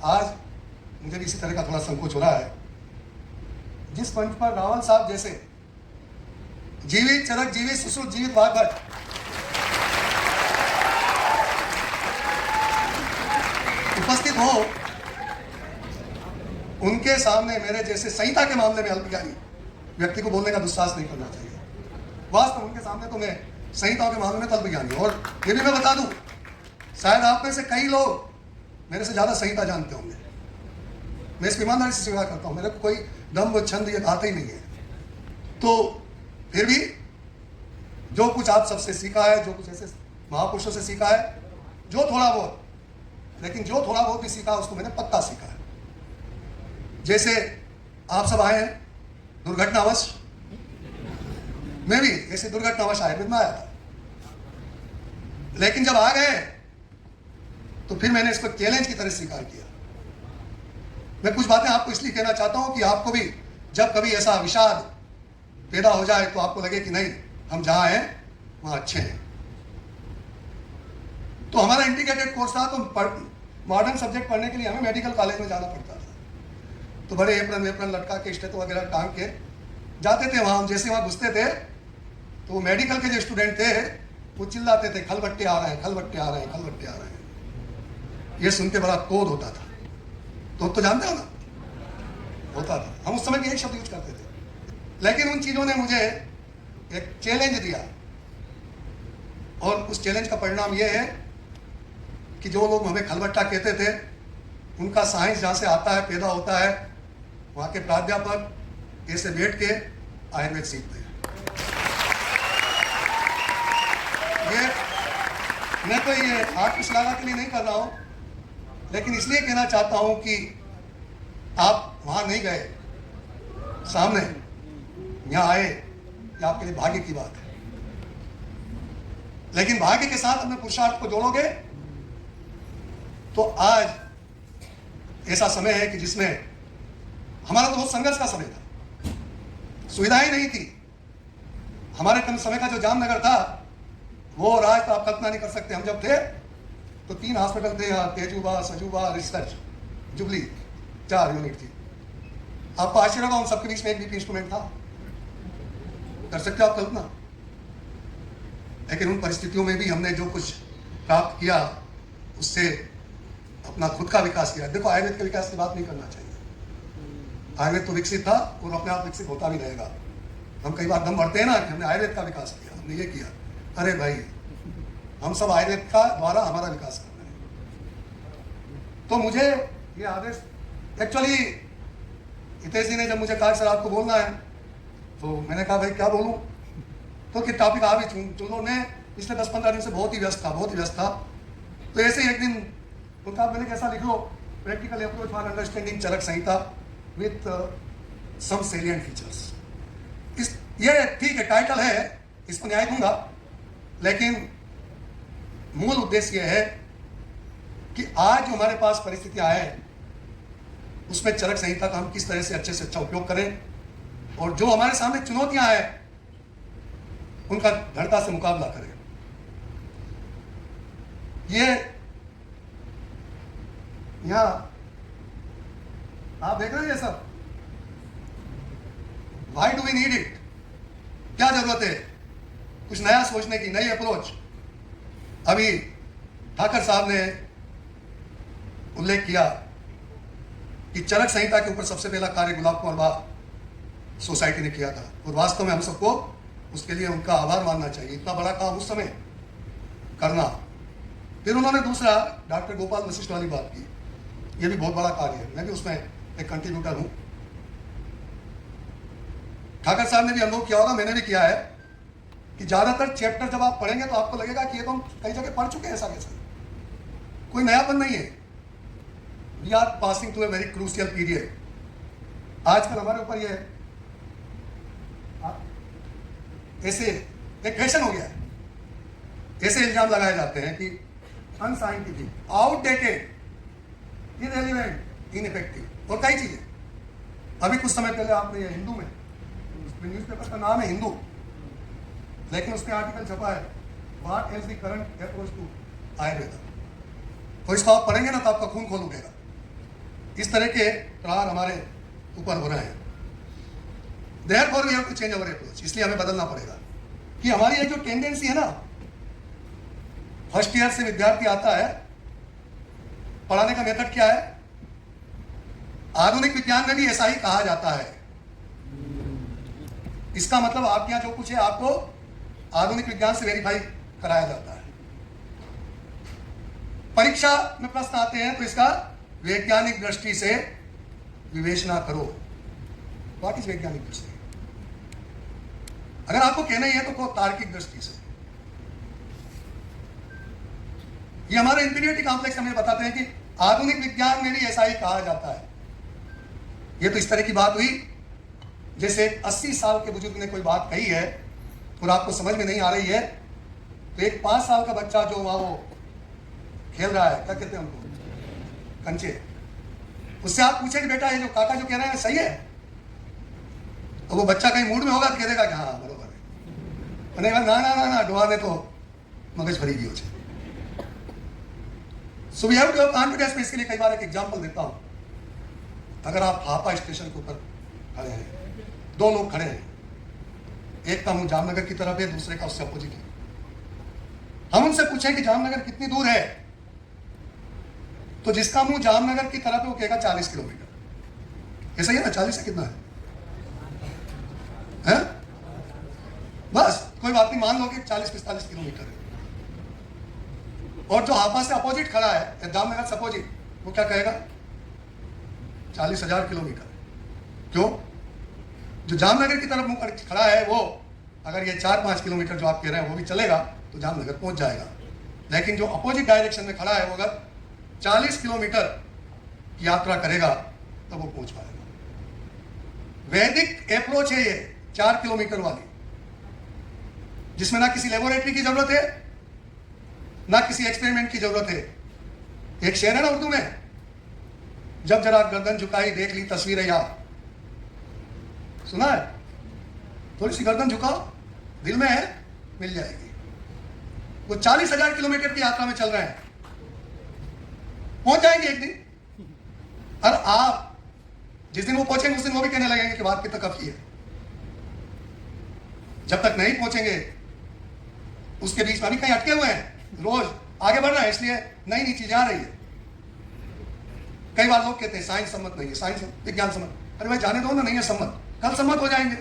आज मुझे भी इसी तरह का थोड़ा संकोच हो रहा है। जिस मंच पर रावल साहब जैसे जीवित चरक जीवित सुश्रुत जीवित वाग्भट उपस्थित हो, उनके सामने मेरे जैसे संहिता के मामले में अल्पज्ञानी व्यक्ति को बोलने का दुस्साहस नहीं करना चाहिए। वास्तव उनके सामने तो मैं संहिताओं के मामले में तो अल्पज्ञानी हूं। और ये भी मैं बता दूं, शायद आप में से कई लोग मेरे से ज्यादा संहिता जानते होंगे। मैं इस ईमानदारी से स्वीकार करता हूं, मेरे को कोई दम्भ छंद ये आता ही नहीं है। तो फिर भी जो कुछ आप सबसे सीखा है, जो कुछ ऐसे महापुरुषों से सीखा है, जो थोड़ा बहुत, लेकिन जो थोड़ा बहुत भी सीखा उसको मैंने पक्का सीखा है। जैसे आप सब आए हैं दुर्घटनावश, मैं भी ऐसे दुर्घटनावश आया, मैं आया था, लेकिन जब आ गए तो फिर मैंने इसको चैलेंज की तरह स्वीकार किया। मैं कुछ बातें आपको इसलिए कहना चाहता हूं कि आपको भी जब कभी ऐसा विषाद पैदा हो जाए तो आपको लगे कि नहीं, हम जहां हैं वहां अच्छे हैं। तो हमारा इंटीग्रेटेड कोर्स था, तो मॉडर्न सब्जेक्ट पढ़ने के लिए हमें मेडिकल कॉलेज में जाना पड़ता था। तो बड़े एप्रन लटका के स्टेथो वगैरह टांग के जाते थे वहां। हम जैसे वहां घुसते थे तो वो मेडिकल के जो स्टूडेंट थे वो चिल्लाते थे, खलबट्टे आ रहे हैं, खलबट्टे आ रहे हैं, खलबट्टे आ रहे हैं। ये सुन के बड़ा क्रोध होता था। तो जानते हो ना, होता था। हम उस समय भी एक शब्द यूज करते थे। लेकिन उन चीजों ने मुझे एक चैलेंज दिया, और उस चैलेंज का परिणाम यह है कि जो लोग हमें खलबट्टा कहते थे, उनका साइंस जहां से आता है, पैदा होता है, वहां के प्राध्यापक ऐसे बैठ के आयुर्वेद सीखते हैं। ये मैं तो ये हाथ की सलाह के लिए नहीं कर रहा हूं, लेकिन इसलिए कहना चाहता हूं कि आप वहां नहीं गए, सामने यहां आए, ये आपके लिए भाग्य की बात है। लेकिन भाग्य के साथ अपने पुरुषार्थ को जोड़ोगे तो आज ऐसा समय है कि जिसमें हमारा तो बहुत संघर्ष का समय था, सुविधाएं नहीं थी। हमारे कम समय का जो जामनगर था वो आज तो आप कल्पना नहीं कर सकते। हम जब थे तो 3 हॉस्पिटल थे यहाँ, तेजुबा, सजुबा, रिसर्च, जुबली, 4 यूनिट थी। आपको आश्चर्य होगा उन सबके बीच में एक भी इंस्ट्रूमेंट था। कर सकते हो आप कल्पना? लेकिन उन परिस्थितियों में भी हमने जो कुछ प्राप्त किया उससे अपना खुद का विकास किया। देखो, आयुर्वेद के विकास की बात नहीं करना चाहिए। आयुर्वेद तो विकसित था और अपने आप विकसित होता भी रहेगा। हम कई बार दम भरते हैं ना कि हमने आयुर्वेद का विकास किया, हमने ये किया। अरे भाई, हम सब आयुर्वेद का द्वारा हमारा विकास कर रहे हैं। तो मुझे ये आदेश, एक्चुअली हितेश जी ने जब मुझे कहा सर आपको बोलना है, तो मैंने कहा भाई क्या बोलूं, तो कि टॉपिक आ भी चुन लो। मैं पिछले 10-15 दिन से बहुत ही व्यस्त था। तो ऐसे ही एक दिन उनका मैंने कैसा लिख लो, practical approach for understanding Charaka Samhita with some salient features. ये ठीक है, टाइटल है, इसको न्याय दूंगा, लेकिन मूल उद्देश्य यह है कि आज जो हमारे पास परिस्थितियां हैं उसमें चरक संहिता का हम किस तरह से अच्छे से अच्छा उपयोग करें, और जो हमारे सामने चुनौतियां हैं उनका दृढ़ता से मुकाबला करें। ये यहां आप देख रहे हैं ये सब, why do we need it? क्या जरूरत है कुछ नया सोचने की, नई अप्रोच? अभी ठाकर साहब ने उल्लेख किया कि चरक संहिता के ऊपर सबसे पहला कार्य गुलाब कुंवर बाग सोसाइटी ने किया था, और वास्तव में हम सबको उसके लिए उनका आभार मानना चाहिए। इतना बड़ा काम उस समय करना। फिर उन्होंने दूसरा डॉक्टर गोपाल वशिष्ठ वाली बात की, यह भी बहुत बड़ा कार्य है, मैं भी उसमें एक कंट्रीब्यूटर हूं। ठाकर साहब ने भी अनुभव किया होगा, मैंने भी किया है, कि ज्यादातर चैप्टर जब आप पढ़ेंगे तो आपको लगेगा कि ये तो हम कई जगह पढ़ चुके हैं, ऐसा कैसा, कोई नयापन नहीं है। We are passing to a very crucial period. आजकल हमारे ऊपर ये ऐसे एक फैशन हो गया है, ऐसे इल्जाम लगाए जाते हैं कि अनसाइंटिफिक, आउटडेटेड, इनरेलेवेंट, इनइफेक्टिव और कई चीजें। अभी कुछ समय पहले आपने ये हिंदू में, न्यूज़पेपर का नाम है हिंदू, लेकिन उसमें आर्टिकल छपा है what is the current approach to Ayurveda. तो इसको आप पढ़ेंगे ना तो आपका खून खोल उठेगा। इस तरह के प्रहार हमारे ऊपर हो रहे हैं। Therefore we have to change our approach, इसलिए हमें बदलना पड़ेगा कि हमारी एक जो टेंडेंसी है ना, फर्स्ट ईयर से विद्यार्थी आता है, पढ़ाने का मेथड क्या है, आधुनिक विज्ञान में भी ऐसा ही कहा जाता है। इसका मतलब आपके यहां जो कुछ है आपको आधुनिक विज्ञान से वेरीफाई कराया जाता है। परीक्षा में प्रश्न आते हैं तो इसका वैज्ञानिक दृष्टि से विवेचना करो। व्हाट इज वैज्ञानिक दृष्टि? अगर आपको कहना ही है तो को तार्किक दृष्टि से। ये हमारे इंफीरियरिटी कॉम्प्लेक्स हमें बताते हैं कि आधुनिक विज्ञान में भी ऐसा ही कहा जाता है। ये तो इस तरह की बात हुई जैसे 80 साल के बुजुर्ग ने कोई बात कही है और आपको समझ में नहीं आ रही है, तो एक 5 साल का बच्चा जो वहां वो खेल रहा है, क्या कहते हैं उनको, कंचे, उससे आप पूछे कि बेटा ये जो काका जो कह रहे हैं सही है, तो वो बच्चा कहीं मूड में होगा तो कह देगा कि हाँ बरोबर है, ना ना ना ना डुआ ने तो मगज भरी गई हो। So we have to have confidence. में इसके लिए कई बार एक एग्जांपल देता हूं। अगर आप हापा स्टेशन के ऊपर खड़े हैं, 2 लोग खड़े हैं, एक का मुंह जामनगर की तरफ है, दूसरे का उससे अपोजिट है। हम उनसे पूछें कि जामनगर कितनी दूर है, तो जिसका मुंह जामनगर की तरफ है वो कहेगा 40 किलोमीटर। ऐसा ही है ना, 40 से कितना है? बस कोई बात नहीं, मान लो कि 40-45 किलोमीटर है। और जो हापा से अपोजिट खड़ा है, जामनगर से अपोजिट, वो क्या कहेगा? 40,000 किलोमीटर। क्यों? जो जामनगर की तरफ मुंह खड़ा है वो अगर ये 4-5 किलोमीटर जो आप कह रहे हैं वो भी चलेगा तो जामनगर पहुंच जाएगा, लेकिन जो अपोजिट डायरेक्शन में खड़ा है वो अगर 40 किलोमीटर की यात्रा करेगा तो वो पहुंच पाएगा। वैदिक अप्रोच है ये 4 किलोमीटर वाली, जिसमें ना किसी लेबोरेटरी की जरूरत है ना किसी एक्सपेरिमेंट की जरूरत है। एक शेर है ना उर्दू में, जब जरा गर्दन झुकाई देख ली तस्वीरें यार, सुना है? थोड़ी सी गर्दन झुकाओ, दिल में है, मिल जाएगी। वो 40,000 किलोमीटर की यात्रा में चल रहे हैं, पहुंच जाएंगे एक दिन। और आप जिस दिन वो पहुंचेंगे उस दिन वो भी कहने लगेंगे कि बात कितना काफी है। जब तक नहीं पहुंचेंगे उसके बीच में अभी कहीं अटके हुए हैं, रोज आगे बढ़ रहे हैं, इसलिए नई नई चीजें आ रही है। कई बार लोग कहते हैं साइंस सम्मत नहीं है, साइंस विज्ञान सम्मत। अरे भाई जाने दो ना, नहीं है सम्मत, कल सम्मत हो जाएंगे।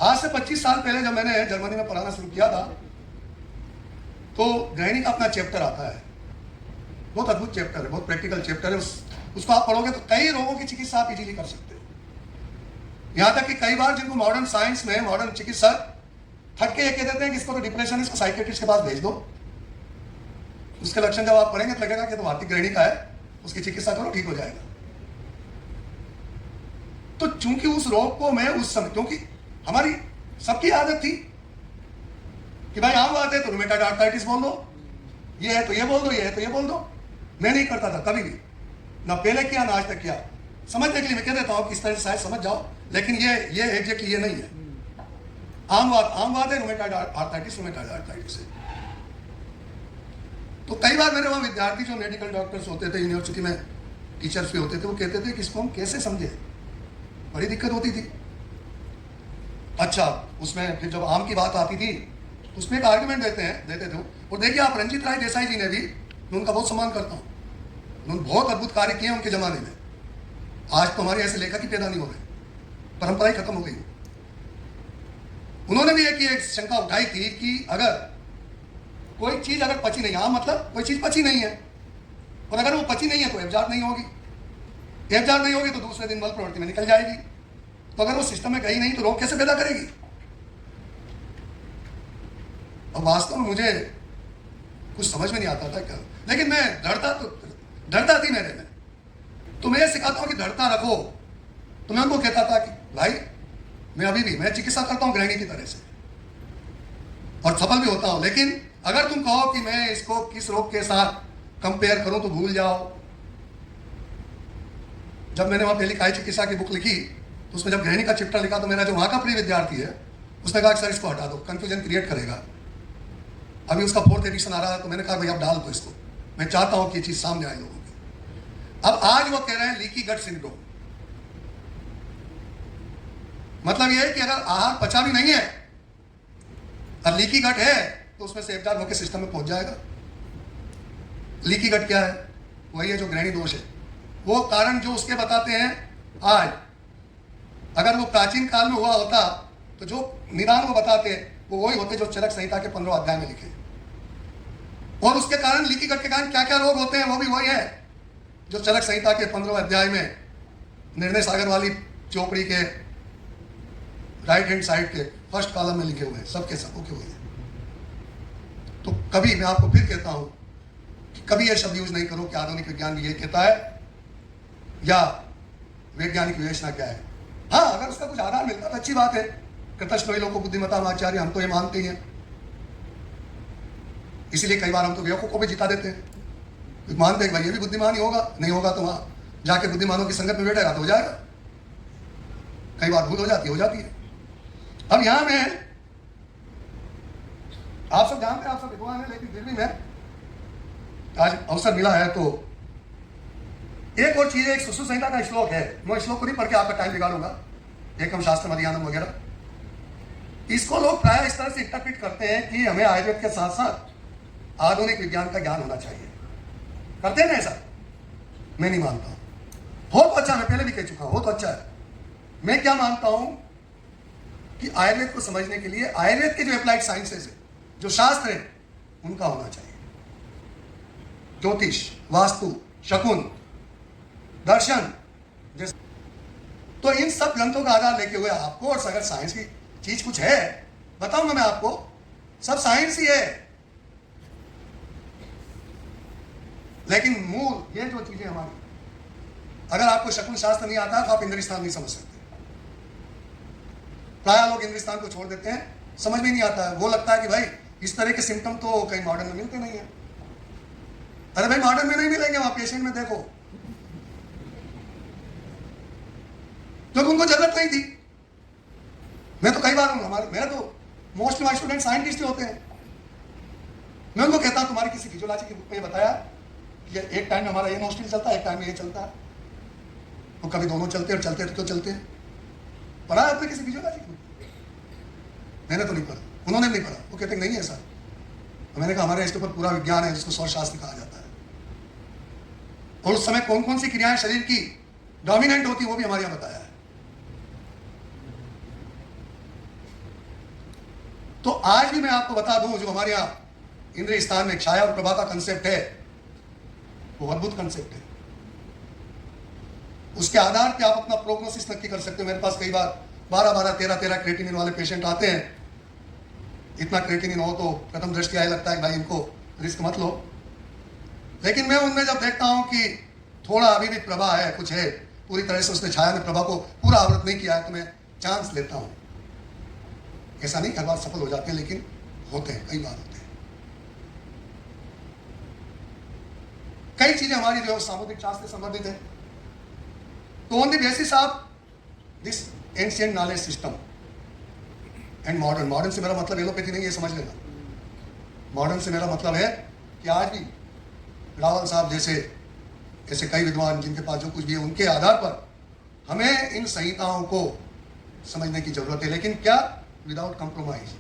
आज से 25 साल पहले जब मैंने जर्मनी में पढ़ाना शुरू किया था तो गृहिणी का अपना चैप्टर आता है, बहुत अद्भुत चैप्टर है, बहुत प्रैक्टिकल चैप्टर है। उसको आप पढ़ोगे तो कई रोगों की चिकित्सा आप इजीली कर सकते हो। यहां तक कि कई बार जिनको मॉडर्न साइंस में मॉडर्न चिकित्सक थक के ये कह देते हैं कि इसको तो डिप्रेशन है, इसको साइकेट्रिस्ट के पास भेज दो। उसके लक्षण जब आप पढ़ेंगे तो लगेगा कि तो भारतीय गृहिणी का है, उसकी चिकित्सा करो ठीक हो जाएगा। तो चूंकि उस रोग को मैं उस समय, क्योंकि हमारी सबकी आदत थी कि भाई आम बात है तो रूमेटॉइड आर्थराइटिस बोल दो, ये है तो ये बोल दो, ये है तो ये बोल दो। मैं नहीं करता था कभी भी, ना पहले किया ना आज तक किया। समझने के लिए मैं कह देता हूं कि इस तरह से शायद समझ जाओ, लेकिन ये एग्जैक्टली ये नहीं है। आम बात है रूमेटॉइड आर्थराइटिस, रूमेटॉइड आर्थराइटिस है। तो कई बार मेरे वहां विद्यार्थी जो मेडिकल डॉक्टर्स होते थे, यूनिवर्सिटी में टीचर्स भी होते थे, वो कहते थे कि इसको हम कैसे समझे, बड़ी दिक्कत होती थी। अच्छा, उसमें फिर जब आम की बात आती थी उसमें एक आर्गुमेंट देते थे। और देखिए आप रंजीत राय देसाई जी ने भी, मैं उनका बहुत सम्मान करता हूँ, उन्होंने बहुत अद्भुत कार्य किए उनके जमाने में। आज तो हमारे ऐसे लेखक ही पैदा नहीं हो रहे, परंपरा ही खत्म हो गई। उन्होंने भी एक शंका उठाई थी कि अगर कोई चीज अगर पची नहीं, हाँ मतलब कोई चीज पची नहीं है, और अगर वो पची नहीं है तो एब्जॉर्ब नहीं होगी, एब्जॉर्ब नहीं होगी तो दूसरे दिन मल प्रवृत्ति में निकल जाएगी। तो अगर वो सिस्टम में गई नहीं तो रोग कैसे पैदा करेगी? और वास्तव में मुझे कुछ समझ में नहीं आता था क्या, लेकिन मैं डरता थी मेरे में। तो मैं ये सिखाता हूं कि डरता रखो। तो मैं उनको कहता था कि भाई मैं चिकित्सा करता हूं गृहिणी की तरह से और सफल भी होता हूं, लेकिन अगर तुम कहो कि मैं इसको किस रोग के साथ कंपेयर करूं तो भूल जाओ। जब मैंने वहां पहली काय चिकित्सा की बुक लिखी तो उसमें जब गृहिणी का चैप्टर लिखा तो मेरा जो वहां का प्रिय विद्यार्थी है उसने कहा सर इसको हटा दो, कंफ्यूजन क्रिएट करेगा। अभी उसका 4th एडिशन आ रहा है तो मैंने कहा भाई अब डाल दो इसको, मैं चाहता हूं कि ये चीज सामने आए लोगों की। अब आज वो कह रहे हैं लीकी गट सिंड्रोम। मतलब ये है कि अगर आहार पचा भी नहीं है और लीकी गट है तो उसमें से एब्जॉर्ब होकर सिस्टम में पहुंच जाएगा। लीकी गट क्या है? वही है जो ग्रहणी दोष है। वो कारण जो उसके बताते हैं आज, अगर वो प्राचीन काल में हुआ होता तो जो निदान वो बताते वो वही होते जो चरक संहिता के 15 अध्याय में लिखे। और उसके कारण लीकी गट के कारण क्या क्या रोग होते हैं वो भी वही है जो चरक संहिता के 15 अध्याय में निर्णय सागर वाली चौपड़ी के राइट हैंड साइड के फर्स्ट कॉलम में लिखे हुए हैं। सबके सब ओके हुए हैं। तो कभी मैं आपको फिर कहता हूं कि कभी यह शब्द यूज नहीं करो कि आधुनिक विज्ञान भी ये कहता है या वैज्ञानिक विवेचना क्या है। हाँ, अगर उसका कुछ आधार मिलता तो अच्छी बात है। कृतज्ञ लोगों को बुद्धिमत्ता आचार्य, हम तो ये मानते ही हैं। इसीलिए कई बार हम तो बेवकूफों को भी जिता देते हैं। मानते हैं भाई ये भी बुद्धिमान ही होगा, नहीं होगा तो वहां जाके बुद्धिमानों की संगत में बैठेगा तो हो जाएगा। कई बार भूल हो जाती है। अब यहां मैं, आप सब जानते हैं, आप सब विद्वान हैं, लेकिन फिर भी मैं आज अवसर मिला है तो एक और चीज है। एक सुश्रुत संहिता का श्लोक है, मैं श्लोक को नहीं पढ़ के आपका टाइम बिगाड़ूंगा, एकम शास्त्र मध्यान्हम वगैरह। इसको लोग प्राय इस तरह से इंटरप्रेट करते हैं कि हमें आयुर्वेद के साथ साथ आधुनिक विज्ञान का ज्ञान होना चाहिए। करते हैं ना ऐसा? मैं नहीं मानता हूं। हो तो अच्छा, मैं पहले भी कह चुका हूं, हो तो अच्छा है। मैं क्या मानता हूं कि आयुर्वेद को समझने के लिए आयुर्वेद के जो अप्लाइड साइंसेज है, जो शास्त्र है, उनका होना चाहिए। ज्योतिष, वास्तु, शकुन, दर्शन जैसे, तो इन सब ग्रंथों का आधार लेके हुए आपको, और अगर साइंस की चीज कुछ है बताऊंगा मैं आपको, सब साइंस ही है। लेकिन मूल ये जो चीजें हमारी, अगर आपको शकुन शास्त्र नहीं आता तो आप इंद्रिस्तान नहीं समझ सकते। प्राय लोग इंद्रिस्तान को छोड़ देते हैं, समझ में नहीं आता है। वो लगता है कि भाई इस तरह के सिम्टम तो कहीं मॉडर्न में मिलते नहीं है। अरे भाई मॉडर्न में नहीं मिलेंगे, वहां पेशेंट में देखो, क्योंकि उनको जरूरत नहीं थी। मैं तो कई बार हूं, मेरा तो मोस्टली माय स्टूडेंट साइंटिस्ट ही होते हैं। मैं उनको कहता हूं तुम्हारी किसी फिजियोलॉजी की बुक में ये बताया कि एक टाइम में हमारा ये नोस्ट्रिल चलता है, एक टाइम में ये चलता है, तो कभी दोनों चलते हैं, और चलते हैं तो क्यों चलते हैं? पढ़ा आपने किसी फिजियोलॉजी की? मैंने तो नहीं पढ़ा, उन्होंने नहीं पढ़ा। वो कहते नहीं है सर। तो मैंने कहा हमारे इसके ऊपर पूरा विज्ञान है जिसको सौर शास्त्र कहा जाता है, और उस समय कौन कौन सी क्रियाएं शरीर की डोमिनेंट होती वो भी हमारे यहां बताया है। तो आज भी मैं आपको बता दूं, जो हमारे यहां इंद्रिय स्थान में छाया और प्रभा का कंसेप्ट है, वो अद्भुत कंसेप्ट है। उसके आधार पे आप अपना प्रोग्नोसिस नक्की कर सकते हो। मेरे पास कई बार 12-12, 13-13 क्रेटिनिन वाले पेशेंट आते हैं। इतना क्रेटिनिन हो तो प्रथम दृष्टि आए लगता है कि भाई इनको रिस्क मत लो, लेकिन मैं उनमें जब देखता हूं कि थोड़ा अभी भी प्रभा है, कुछ है, पूरी तरह से उसने छाया में प्रभा को पूरा आवृत नहीं किया है, तो मैं चांस लेता हूं। ऐसा नहीं हर बार सफल हो जाते हैं, लेकिन होते हैं, कई बार होते हैं। कई चीजें हमारी जो सामुद्रिक शास्त्र से संबंधित है। तो on the basis of this ancient knowledge system and modern, modern से मेरा मतलब एलोपैथी नहीं, ये समझ लेना। मॉडर्न से मेरा मतलब है कि आज भी रावल साहब जैसे ऐसे कई विद्वान जिनके पास जो कुछ भी है, उनके आधार पर हमें इन संहिताओं को समझने की जरूरत है। लेकिन क्या? Without compromise.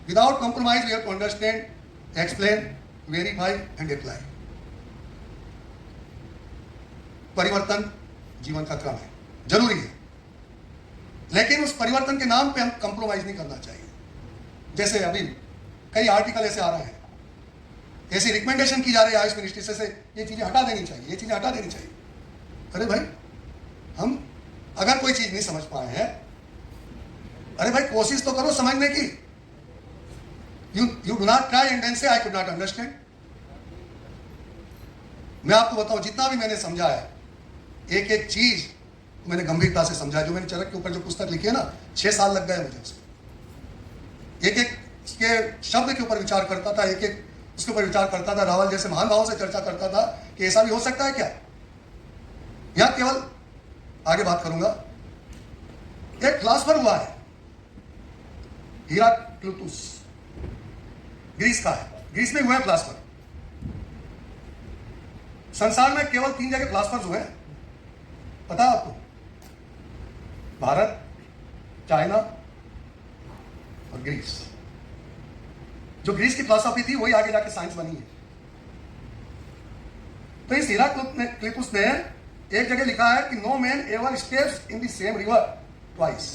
Without compromise we have to understand, explain, verify and apply. परिवर्तन जीवन का क्रम है, जरूरी है, लेकिन उस परिवर्तन के नाम पे हम कंप्रोमाइज नहीं करना चाहिए। जैसे अभी कई आर्टिकल ऐसे आ रहे हैं, ऐसी रिकमेंडेशन की जा रही है आयुष मिनिस्ट्री से ये चीजें हटा देनी चाहिए, ये चीजें हटा देनी चाहिए। अरे भाई, हम अगर कोई चीज नहीं समझ पाए हैं, अरे भाई कोशिश तो करो समझने की। You do not try and then say I could not understand. मैं आपको बताऊं, जितना भी मैंने समझा है, एक एक चीज मैंने गंभीरता से समझा। जो मैंने चरक के ऊपर जो पुस्तक लिखी है ना, 6 साल लग गए मुझे उसमें। एक एक के शब्द के ऊपर विचार करता था, एक एक उसके ऊपर विचार करता था। रावल जैसे महान भावों से चर्चा करता था कि ऐसा भी हो सकता है क्या। यहां केवल आगे बात करूंगा। एक फिलॉसफर हुआ है, हेराक्लिटुस, ग्रीस का है, ग्रीस में हुआ है फिलॉसफर। संसार में केवल 3 जगह फिलासफर्स हुए हैं, पता है आपको? भारत, चाइना और ग्रीस। जो ग्रीस की फिलॉसफी थी वही आगे जाके साइंस बनी है। तो इस हेराक्लिटुस ने एक जगह लिखा है कि no man ever steps in the same river twice,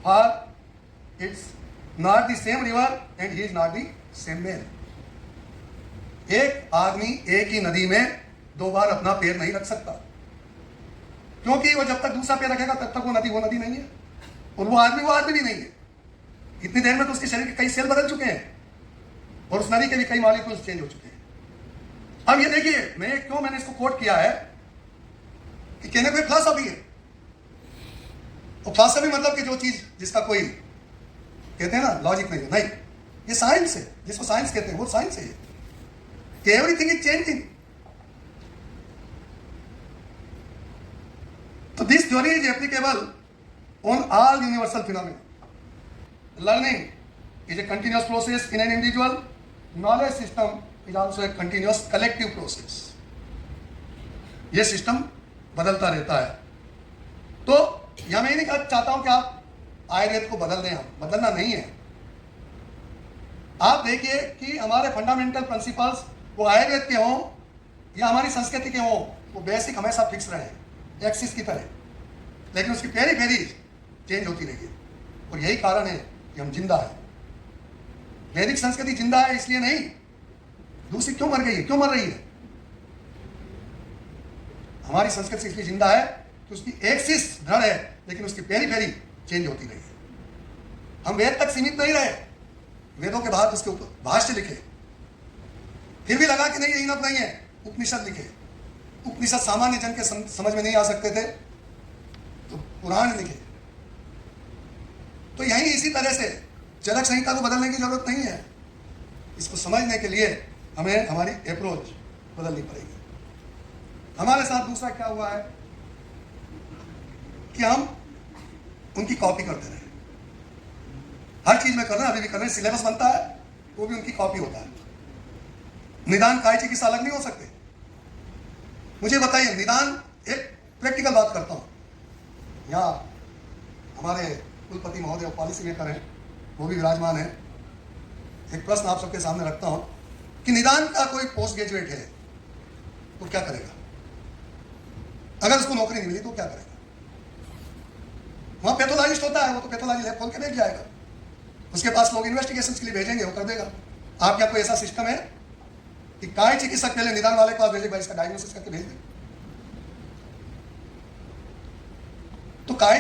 for it's not the same river and he is not the same man. एक आदमी एक ही नदी में 2 बार अपना पैर नहीं रख सकता, क्योंकि वो जब तक दूसरा पैर रखेगा तब तक वो नदी नहीं है, और वो आदमी भी नहीं है। इतनी देर में तो उसके शरीर के कई सेल बदल चुके हैं और उस नदी के भी कई मॉलिक्यूल्स चेंज हो चुके हैं। अब ये देखिए मैंने इसको कोट किया है कि कहने को फिलॉसफी है, और फिलॉसफी मतलब कि जो चीज जिसका कोई कहते हैं ना लॉजिक नहीं, ये साइंस है, जिसको साइंस कहते हैं वो साइंस है कि एवरीथिंग इज चेंजिंग। तो this theory is applicable on all universal phenomena. Learning is a continuous process in an individual. Knowledge system is also a continuous collective process. ये सिस्टम बदलता रहता है। तो यह मैं नहीं चाहता हूं कि आप आयुर्वेद को बदल दें, हम बदलना नहीं है। आप देखिए कि हमारे फंडामेंटल प्रिंसिपल्स वो आयुर्वेद के हों या हमारी संस्कृति के हों, वो बेसिक हमेशा फिक्स रहे एक्सिस की तरह, लेकिन उसकी पेरी चेंज होती रही है। और यही कारण है कि हम जिंदा है। वैदिक संस्कृति जिंदा है इसलिए नहीं, दूसरी क्यों मर गई है, क्यों मर रही है? हमारी संस्कृति इसलिए जिंदा है कि उसकी एक्सिस दृढ़ है, लेकिन उसकी पेरी चेंज होती रही है। हम वेद तक सीमित नहीं रहे, वेदों के बाद उसके ऊपर भाष्य लिखे, फिर भी लगा कि नहीं ये इनफ नहीं है, उपनिषद लिखे। उपनिषद सामान्य जन के समझ में नहीं आ सकते थे तो पुराण लिखे। तो यही इसी तरह से चरक संहिता को बदलने की जरूरत नहीं है। इसको समझने के लिए हमें हमारी अप्रोच बदलनी पड़ेगी। हमारे साथ दूसरा क्या हुआ है कि हम उनकी कॉपी करते रहे, हर चीज में कर रहे हैं, अभी भी कर रहे हैं। सिलेबस बनता है वो भी उनकी कॉपी होता है। निदान काय चिकित्सा अलग नहीं हो सकते। मुझे बताइए, निदान एक प्रैक्टिकल बात करता हूं। यहाँ हमारे कुलपति महोदय पॉलिसी मेकर हैं, वो भी विराजमान है। एक प्रश्न आप सबके सामने रखता हूं कि निदान का कोई पोस्ट ग्रेजुएट है तो क्या करेगा? अगर उसको नौकरी नहीं मिली तो क्या करेगा? वहां पैथोलॉजिस्ट होता है, वो तो पैथोलॉजी लैब खोल के बैठ जाएगा। उसके पास लोग इन्वेस्टिगेशन के लिए भेजेंगे, वो कर देगा। आप क्या कोई ऐसा सिस्टम है कि काय चिकित्सक पहले निदान वाले के पास भेजे, भाई इसका डायग्नोसिस करके भेज दे? तो काय